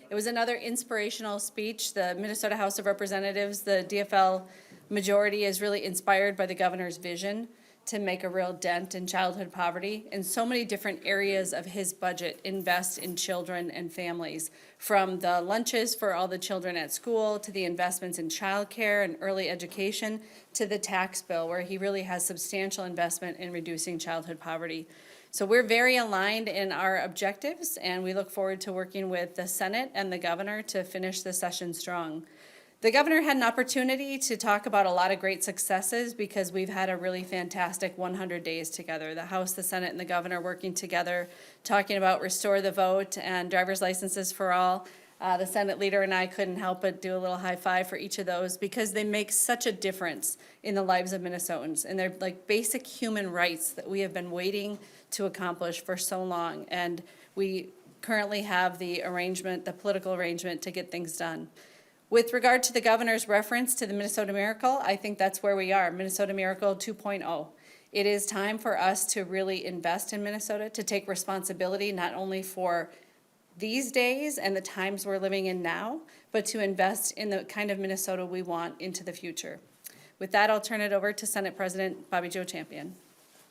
It was another inspirational speech. The Minnesota House of Representatives, the DFL majority, is really inspired by the governor's vision to make a real dent in childhood poverty. In so many different areas of his budget, invest in children and families, from the lunches for all the children at school, to the investments in childcare and early education, to the tax bill, where he really has substantial investment in reducing childhood poverty. So we're very aligned in our objectives, and we look forward to working with the Senate and the governor to finish the session strong. The governor had an opportunity to talk about a lot of great successes because we've had a really fantastic 100 days together. The House, the Senate, and the governor working together, talking about restore the vote and driver's licenses for all. The Senate leader and I couldn't help but do a little high five for each of those because they make such a difference in the lives of Minnesotans. And they're like basic human rights that we have been waiting to accomplish for so long. And we currently have the arrangement, the political arrangement to get things done. With regard to the governor's reference to the Minnesota Miracle, I think that's where we are, Minnesota Miracle 2.0. It is time for us to really invest in Minnesota, to take responsibility not only for these days and the times we're living in now, but to invest in the kind of Minnesota we want into the future. With that, I'll turn it over to Senate President Bobby Joe Champion.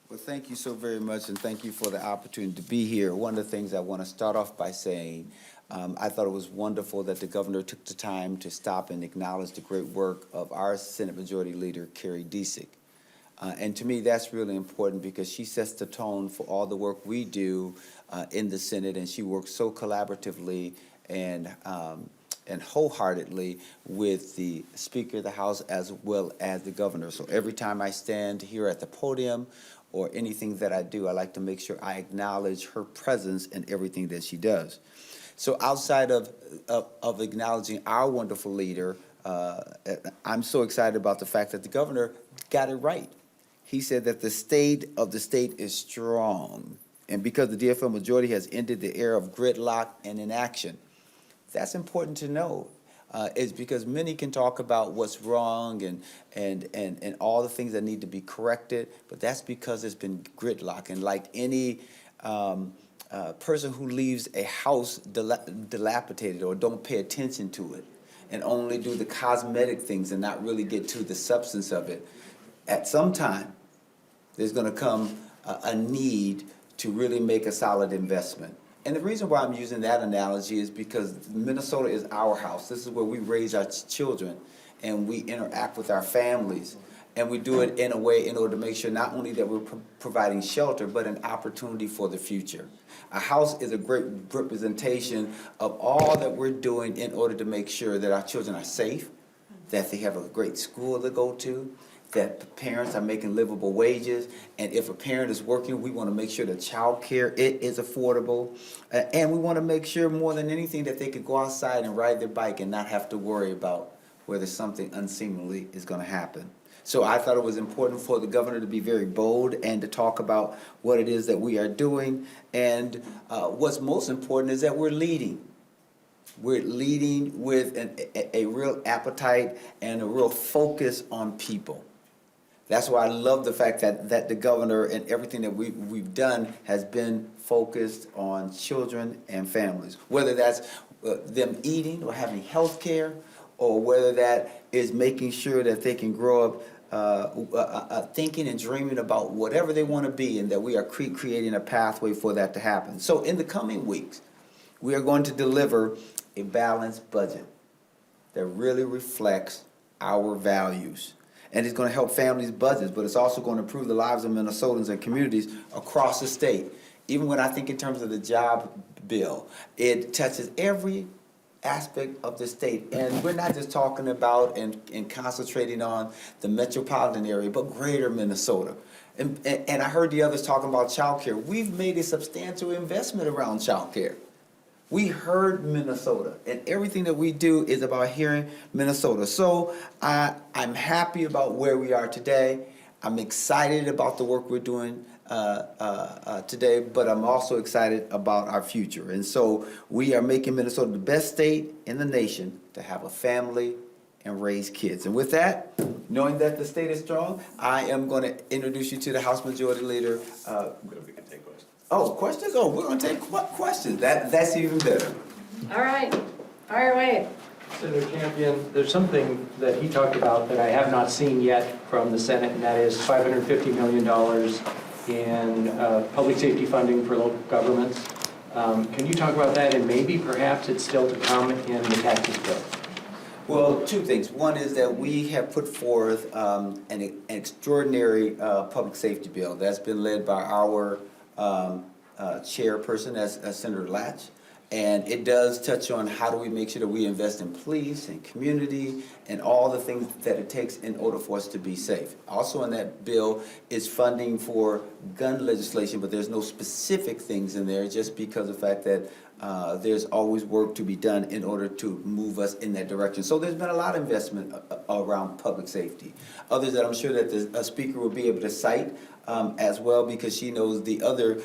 Well, thank you so very much, and thank you for the opportunity to be here. One of the things I want to start off by saying, I thought it was wonderful that the governor took the time to stop and acknowledge the great work of our Senate Majority Leader, Carrie Disick. And to me, that's really important because she sets the tone for all the work we do in the Senate, and she works so collaboratively and wholeheartedly with the Speaker of the House as well as the governor. So every time I stand here at the podium or anything that I do, I like to make sure I acknowledge her presence in everything that she does. So outside of acknowledging our wonderful leader, I'm so excited about the fact that the governor got it right. He said that the state of the state is strong. And because the DFL majority has ended the era of gridlock and inaction. That's important to know. Is because many can talk about what's wrong and all the things that need to be corrected, but that's because there's been gridlock. And like any person who leaves a house dilapidated or don't pay attention to it and only do the cosmetic things and not really get to the substance of it, at some time there's going to come a need to really make a solid investment. And the reason why I'm using that analogy is because Minnesota is our house. This is where we raise our children and we interact with our families. And we do it in a way in order to make sure not only that we're providing shelter, but an opportunity for the future. A house is a great representation of all that we're doing in order to make sure that our children are safe, that they have a great school to go to, that the parents are making livable wages, and if a parent is working, we want to make sure that child care is affordable, and we want to make sure more than anything that they could go outside and ride their bike and not have to worry about whether something unseemly is going to happen. So I thought it was important for the governor to be very bold and to talk about what it is that we are doing, and what's most important is that we're leading. We're leading with a real appetite and a real focus on people. That's why I love the fact that the governor and everything that we've done has been focused on children and families, whether that's them eating or having health care, or whether that is making sure that they can grow up thinking and dreaming about whatever they want to be, and that we are creating a pathway for that to happen. So in the coming weeks, we are going to deliver a balanced budget that really reflects our values. And it's going to help families' budgets, but it's also going to improve the lives of Minnesotans and communities across the state. Even when I think in terms of the job bill, it touches every aspect of the state. And we're not just talking about and concentrating on the metropolitan area, but greater Minnesota. And I heard the others talking about child care. We've made a substantial investment around child care. We heard Minnesota, and everything that we do is about hearing Minnesota. So I'm happy about where we are today. I'm excited about the work we're doing today, but I'm also excited about our future. And so we are making Minnesota the best state in the nation to have a family and raise kids. And with that, knowing that the state is strong, I am going to introduce you to the House Majority Leader. We can take questions. Oh, questions? Oh, we're going to take questions. That's even better. All right. Fire away. Senator Champion, there's something that he talked about that I have not seen yet from the Senate, and that is $550 million in public safety funding for local governments. Can you talk about that, and maybe perhaps it's still to come in the taxes bill? Well, two things. One is that we have put forth an extraordinary public safety bill that's been led by our chairperson, as Senator Latch. And it does touch on how do we make sure that we invest in police and community and all the things that it takes in order for us to be safe. Also in that bill is funding for gun legislation, but there's no specific things in there just because of the fact that there's always work to be done in order to move us in that direction. So there's been a lot of investment around public safety. Others that I'm sure that the speaker will be able to cite as well, because she knows the other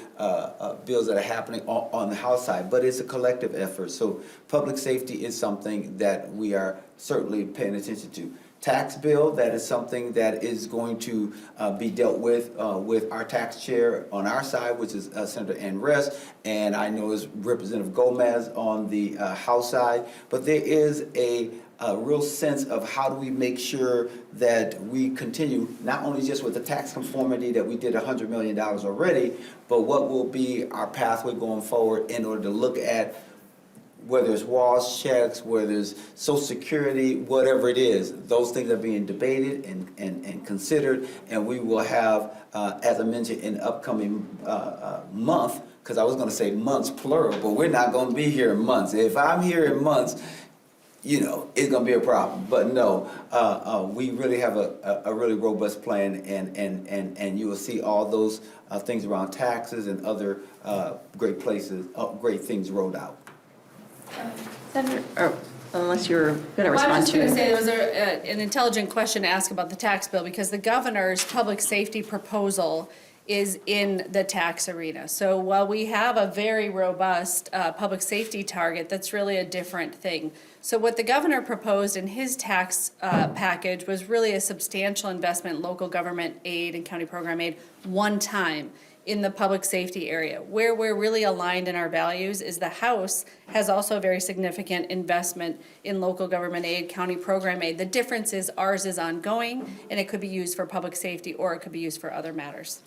bills that are happening on the House side, but it's a collective effort. So public safety is something that we are certainly paying attention to. Tax bill, that is something that is going to be dealt with our tax chair on our side, which is Senator Ann Rest, and I know is Representative Gomez on the House side. But there is a real sense of how do we make sure that we continue, not only just with the tax conformity that we did $100 million already, but what will be our pathway going forward in order to look at whether it's WASH checks, whether it's Social Security, whatever it is. Those things are being debated and considered, and we will have, as I mentioned, in the upcoming month, because I was going to say months plural, but we're not going to be here in months. If I'm here in months, you know, it's going to be a problem. But no, we really have a really robust plan, and you will see all those things around taxes and other great things rolled out. Senator, unless you're going to Well, I respond was just going to to say there was an intelligent question to ask about the tax bill, because the governor's public safety proposal is in the tax arena. So while we have a very robust public safety target, that's really a different thing. So what the governor proposed in his tax package was really a substantial investment in local government aid and county program aid one time in the public safety area. Where we're really aligned in our values is the House has also a very significant investment in local government aid, county program aid. The difference is ours is ongoing, and it could be used for public safety or it could be used for other matters.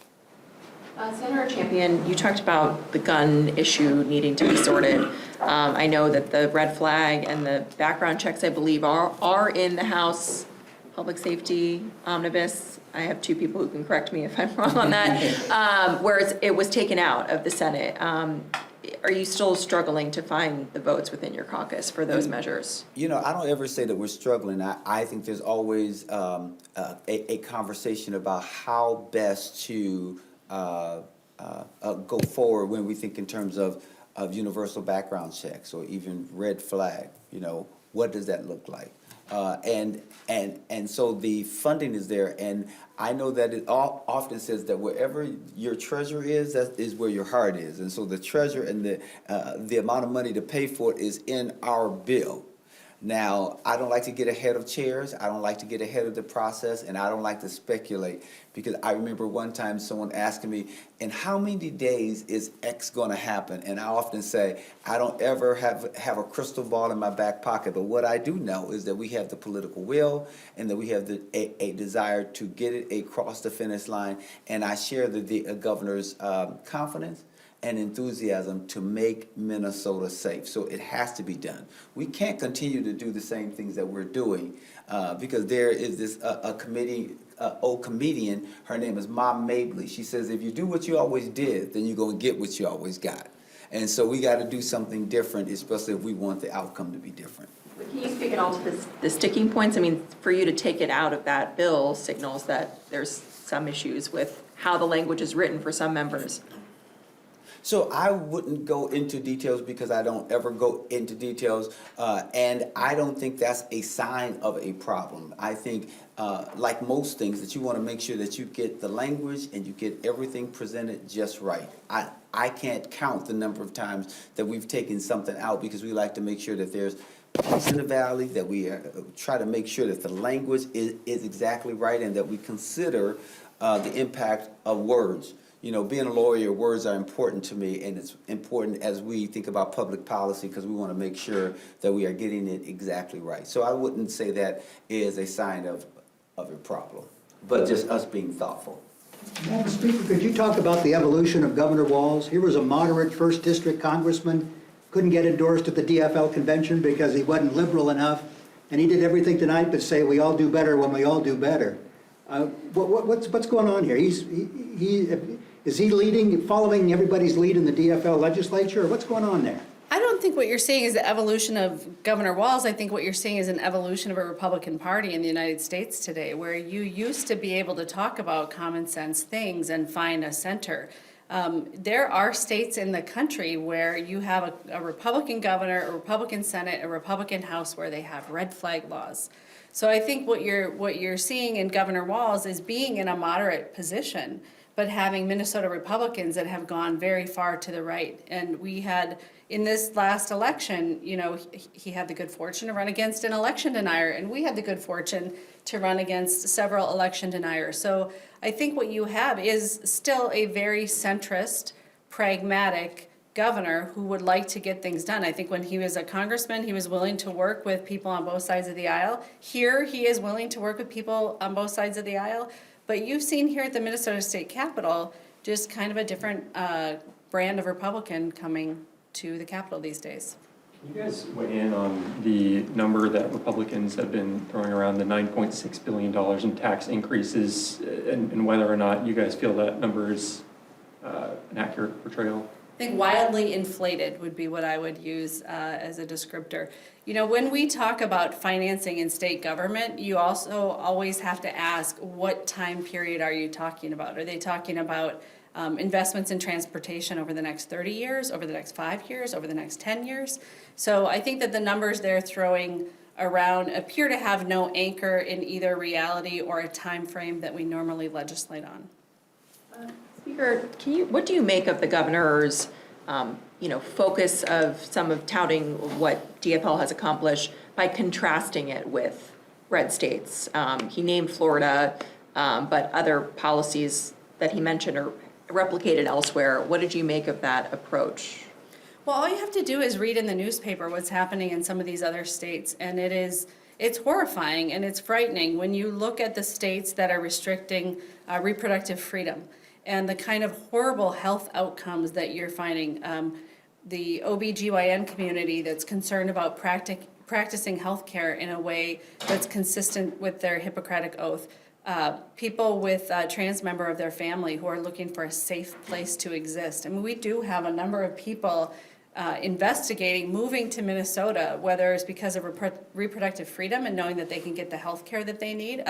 Senator Champion, you talked about the gun issue needing to be sorted. I know that the red flag and the background checks, I believe, are in the House Public Safety Omnibus. I have two people who can correct me if I'm wrong on that, whereas it was taken out of the Senate. Are you still struggling to find the votes within your caucus for those measures? You know, I don't ever say that we're struggling. I think there's always a conversation about how best to go forward when we think in terms of universal background checks or even red flag. You know, what does that look like? And so the funding is there, and I know that it often says that wherever your treasure is, that is where your heart is. And so the treasure and the amount of money to pay for it is in our bill. Now, I don't like to get ahead of chairs. I don't like to get ahead of the process, and I don't like to speculate, because I remember one time someone asking me, in how many days is X going to happen? And I often say, I don't ever have a crystal ball in my back pocket, but what I do know is that we have the political will and that we have a desire to get it across the finish line, and I share the governor's confidence and enthusiasm to make Minnesota safe. So it has to be done. We can't continue to do the same things that we're doing because there is this old comedian, her name is Mom Mabley. She says, if you do what you always did, then you're gonna get what you always got. And so we gotta do something different, especially if we want the outcome to be different. But can you speak at all to the sticking points? I mean, for you to take it out of that bill signals that there's some issues with how the language is written for some members. So I wouldn't go into details because I don't ever go into details, and I don't think that's a sign of a problem. I think, like most things, that you want to make sure that you get the language and you get everything presented just right. I can't count the number of times that we've taken something out because we like to make sure that there's peace in the valley, that we try to make sure that the language is exactly right, and that we consider the impact of words. you know, being a lawyer, words are important to me, and it's important as we think about public policy because we want to make sure that we are getting it exactly right. So I wouldn't say that is a sign of a problem, but just us being thoughtful. Madam Speaker, could you talk about the evolution of Governor Walz? He was a moderate first district congressman, couldn't get endorsed at the DFL convention because he wasn't liberal enough, and he did everything tonight but say we all do better when we all do better. What's going on here? Is he leading, following everybody's lead in the DFL legislature, or what's going on there? I don't think what you're seeing is the evolution of Governor Walz. I think what you're seeing is an evolution of a Republican Party in the United States today, where you used to be able to talk about common sense things and find a center. There are states in the country where you have a Republican governor, a Republican Senate, a Republican House where they have red flag laws. So I think what you're seeing in Governor Walz is being in a moderate position, but having Minnesota Republicans that have gone very far to the right. And we had, in this last election, you know, he had the good fortune to run against an election denier, and we had the good fortune to run against several election deniers. So I think what you have is still a very centrist, pragmatic governor who would like to get things done. I think when he was a congressman, he was willing to work with people on both sides of the aisle. Here, he is willing to work with people on both sides of the aisle. But you've seen here at the Minnesota State Capitol just kind of a different brand of Republican coming to the Capitol these days. Can you guys weigh in on the number that Republicans have been throwing around, the $9.6 billion in tax increases, and whether or not you guys feel that number is an accurate portrayal? I think wildly inflated would be what I would use as a descriptor. You know, when we talk about financing in state government, you also always have to ask, what time period are you talking about? Are they talking about investments in transportation over the next 30 years, over the next 5 years, over the next 10 years? So I think that the numbers they're throwing around appear to have no anchor in either reality or a time frame that we normally legislate on. Speaker, what do you make of the governor's, focus of some of touting what DFL has accomplished by contrasting it with red states? He named Florida, but other policies that he mentioned are replicated elsewhere. What did you make of that approach? Well, all you have to do is read in the newspaper what's happening in some of these other states, and it's horrifying and it's frightening when you look at the states that are restricting reproductive freedom and the kind of horrible health outcomes that you're finding. The OBGYN community that's concerned about practicing healthcare in a way that's consistent with their Hippocratic oath. People with a trans member of their family who are looking for a safe place to exist. I mean, we do have a number of people investigating moving to Minnesota, whether it's because of reproductive freedom and knowing that they can get the health care that they need.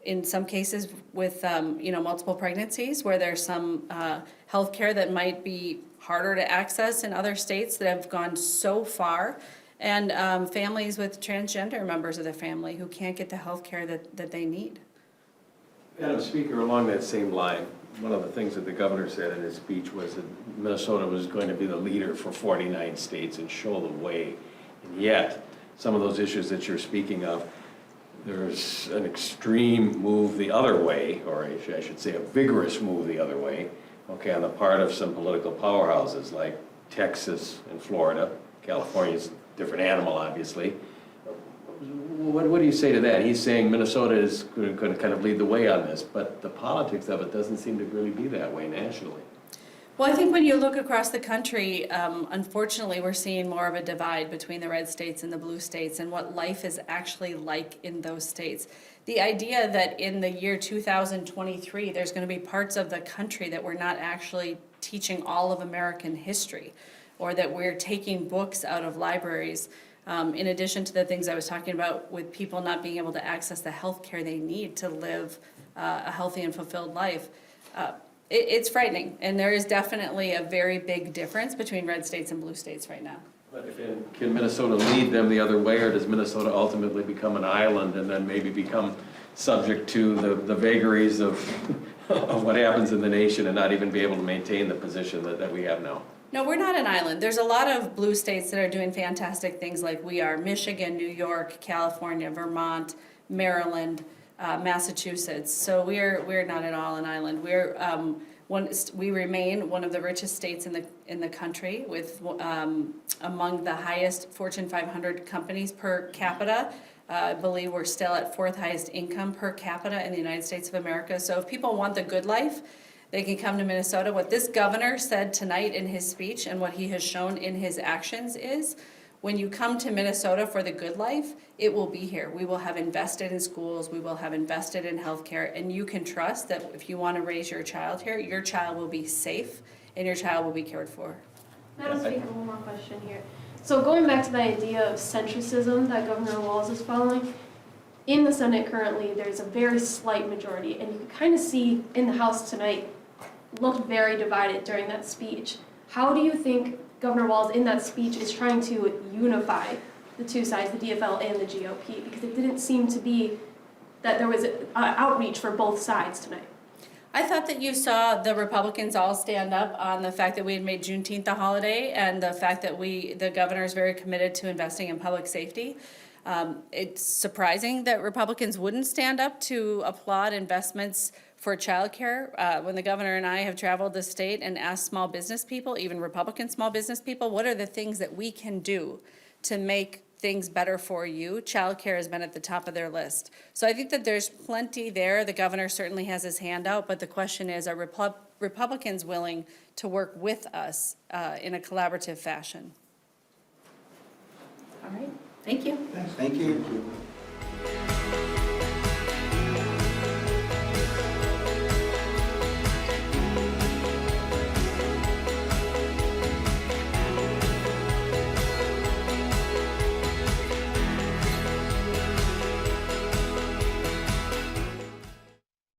In some cases with multiple pregnancies where there's some health care that might be harder to access in other states that have gone so far. And families with transgender members of their family who can't get the health care that they need. Madam Speaker, along that same line, one of the things that the governor said in his speech was that Minnesota was going to be the leader for 49 states and show the way. And yet, some of those issues that you're speaking of, there's an extreme move the other way, or I should say a vigorous move the other way, okay, on the part of some political powerhouses like Texas and Florida. California's a different animal, obviously. What do you say to that? He's saying Minnesota is going to kind of lead the way on this, but the politics of it doesn't seem to really be that way nationally. Well, I think when you look across the country, unfortunately, we're seeing more of a divide between the red states and the blue states and what life is actually like in those states. The idea that in the year 2023, there's going to be parts of the country that we're not actually teaching all of American history, or that we're taking books out of libraries, in addition to the things I was talking about with people not being able to access the health care they need to live a healthy and fulfilled life. It's frightening, and there is definitely a very big difference between red states and blue states right now. But can Minnesota lead them the other way, or does Minnesota ultimately become an island and then maybe become subject to the vagaries of what happens in the nation and not even be able to maintain the position that we have now? No, we're not an island. There's a lot of blue states that are doing fantastic things like we are. Michigan, New York, California, Vermont, Maryland, Massachusetts. So we're not at all an island. We remain one of the richest states in the country with among the highest Fortune 500 companies per capita. I believe we're still at fourth highest income per capita in the United States of America. So if people want the good life, they can come to Minnesota. What this governor said tonight in his speech and what he has shown in his actions is, when you come to Minnesota for the good life, it will be here. We will have invested in schools, we will have invested in healthcare, and you can trust that if you want to raise your child here, your child will be safe and your child will be cared for. Madam Speaker, one more question here. So going back to the idea of centricism that Governor Walz is following, in the Senate currently, there's a very slight majority, and you can kind of see in the House tonight, looked very divided during that speech. How do you think Governor Walz in that speech is trying to unify the two sides, the DFL and the GOP? Because it didn't seem to be that there was outreach for both sides tonight. I thought that you saw the Republicans all stand up on the fact that we had made Juneteenth a holiday and the fact that the governor is very committed to investing in public safety. It's surprising that Republicans wouldn't stand up to applaud investments for childcare. When the governor and I have traveled the state and asked small business people, even Republican small business people, what are the things that we can do to make things better for you? Childcare has been at the top of their list. So I think that there's plenty there. The governor certainly has his hand out, but the question is, are Republicans willing to work with us in a collaborative fashion? All right, thank you. Thank you.